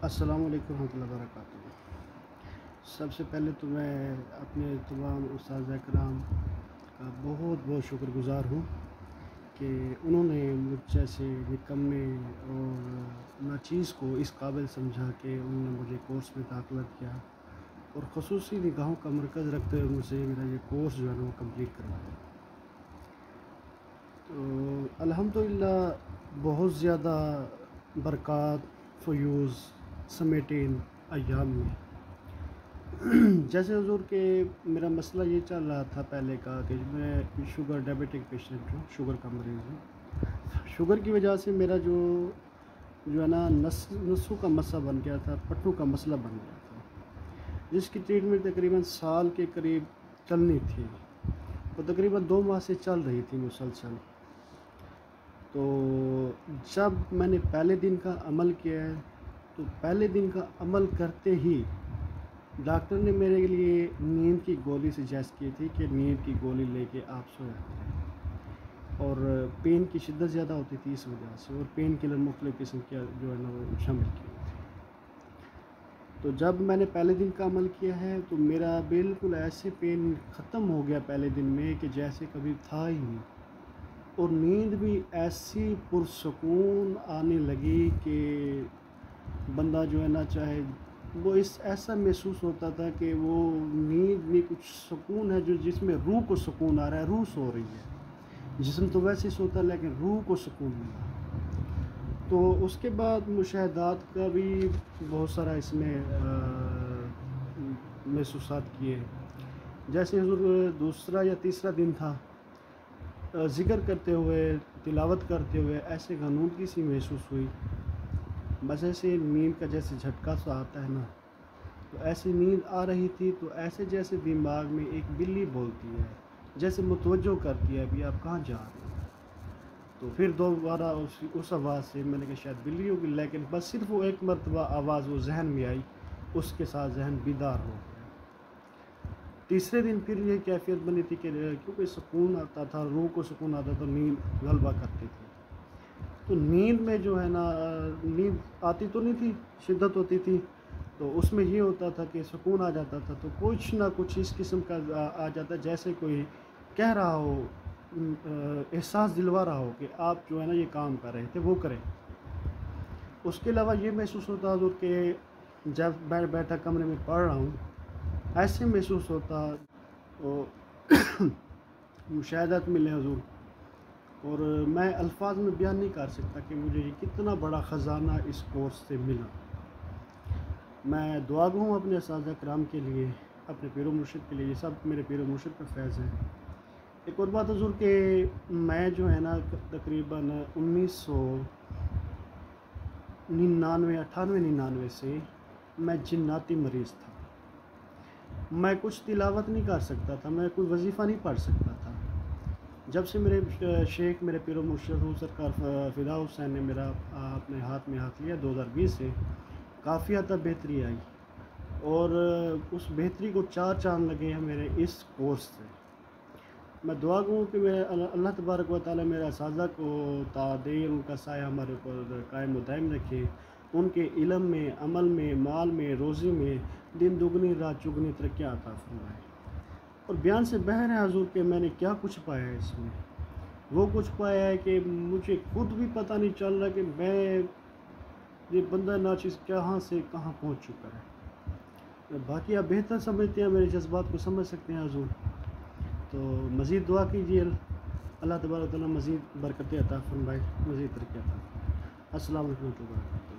السلام علیکم ورحمۃ اللہ وبرکاتہ۔ سب سے پہلے تو میں اپنے تمام اساتذہ کرام کا بہت بہت شکر گزار ہوں کہ انہوں نے مجھ جیسے نکمے اور ناچیز کو اس قابل سمجھا کہ انہوں نے مجھے کورس میں داخلہ کیا اور خصوصی نگاہوں کا مرکز رکھتے ہوئے مجھ سے میرا یہ کورس جو ہے وہ کمپلیٹ کروایا۔ تو الحمدللہ بہت زیادہ برکات فیوز سمیٹے ان ایام میں۔ جیسے حضور کہ میرا مسئلہ یہ چل رہا تھا پہلے کا کہ میں شوگر ڈائبیٹک پیشنٹ ہوں، شوگر کا مریض ہوں۔ شوگر کی وجہ سے میرا جو ہے نا نسوں کا مسئلہ بن گیا تھا، پٹھوں کا مسئلہ بن گیا تھا، جس کی ٹریٹمنٹ تقریباً سال کے قریب چلنی تھی، وہ تقریباً 2 ماہ سے چل رہی تھی مسلسل۔ تو جب میں نے پہلے دن کا عمل کیا ہے تو پہلے دن کا عمل کرتے ہی ڈاکٹر نے میرے لیے نیند کی گولی سجیسٹ کی تھی کہ نیند کی گولی لے کے آپ سویا کریں، اور پین کی شدت زیادہ ہوتی تھی اس وجہ سے، اور پین کلر مختلف قسم کے جو ہے نا وہ شامل کیے تھے۔ تو جب میں نے پہلے دن کا عمل کیا ہے تو میرا بالکل ایسے پین ختم ہو گیا پہلے دن میں کہ جیسے کبھی تھا ہی نہیں، اور نیند بھی ایسی پرسکون آنے لگی کہ بندہ جو ہے نا چاہے وہ ایسا محسوس ہوتا تھا کہ وہ نیند میں کچھ سکون ہے جو جس میں روح کو سکون آ رہا ہے، روح سو رہی ہے، جسم تو ویسے ہی سوتا ہے لیکن روح کو سکون ملا۔ تو اس کے بعد مشاہدات کا بھی بہت سارا اس میں محسوسات کیے، جیسے حضور دوسرا یا تیسرا دن تھا، ذکر کرتے ہوئے تلاوت کرتے ہوئے ایسے غنودگی سی محسوس ہوئی، بس ایسے نیند کا جیسے جھٹکا سا آتا ہے نا، تو ایسی نیند آ رہی تھی تو ایسے جیسے دماغ میں ایک بلی بولتی ہے، جیسے متوجہ کرتی ہے ابھی آپ کہاں جا رہے ہیں۔ تو پھر دوبارہ اس آواز سے میں نے کہا شاید بلی ہوگی، لیکن بس صرف وہ ایک مرتبہ آواز وہ ذہن میں آئی، اس کے ساتھ ذہن بیدار ہو گیا۔ تیسرے دن پھر یہ کیفیت بنی تھی کہ کیونکہ سکون آتا تھا، روح کو سکون آتا تھا، نیند غلبہ کرتی تھی۔ تو نیند میں جو ہے نا نیند آتی تو نہیں تھی، شدت ہوتی تھی، تو اس میں یہ ہوتا تھا کہ سکون آ جاتا تھا، تو کچھ نہ کچھ اس قسم کا آ جاتا جیسے کوئی کہہ رہا ہو، احساس دلوا رہا ہو کہ آپ جو ہے نا یہ کام کر رہے تھے وہ کریں۔ اس کے علاوہ یہ محسوس ہوتا حضور کہ جب بیٹھا کمرے میں پڑھ رہا ہوں ایسے محسوس ہوتا، مشاہدات ملے حضور، اور میں الفاظ میں بیان نہیں کر سکتا کہ مجھے یہ کتنا بڑا خزانہ اس کورس سے ملا۔ میں دعا گو ہوں اپنے اساتذہ کرام کے لیے، اپنے پیر و مرشد کے لیے، یہ سب میرے پیر و مرشد کا فیض ہے۔ ایک اور بات حضور کہ میں جو ہے نا تقریباً 1998 سے میں جناتی مریض تھا، میں کچھ تلاوت نہیں کر سکتا تھا، میں کوئی وظیفہ نہیں پڑھ سکتا تھا۔ جب سے میرے شیخ میرے پیر و مرشد حضور سرکار فدا حسین نے میرا اپنے ہاتھ میں ہاتھ لیا 2020 سے، کافی حد تک بہتری آئی، اور اس بہتری کو 4 چاند لگے ہیں میرے اس کورس سے۔ میں دعا گوں کہ میں اللہ تبارک و تعالیٰ میرے اساتذہ کو تا دیر ان کا سایہ ہمارے اوپر قائم و دائم رکھے، ان کے علم میں، عمل میں، مال میں، روزی میں دن دگنی رات چگنی ترقیاں عطا فرمائے۔ اور بیان سے بہر ہے حضور کہ میں نے کیا کچھ پایا ہے اس میں، وہ کچھ پایا ہے کہ مجھے خود بھی پتہ نہیں چل رہا کہ میں یہ بندہ ناچیز کہاں سے کہاں پہنچ چکا ہے۔ باقی آپ بہتر سمجھتے ہیں، میرے جذبات کو سمجھ سکتے ہیں حضور، تو مزید دعا کیجیے، اللہ تبارک و تعالیٰ مزید برکتیں عطا فرمائے، مزید ترقی عطا فرمائے۔ السلام علیکم ورحمۃ اللہ وبرکاتہ۔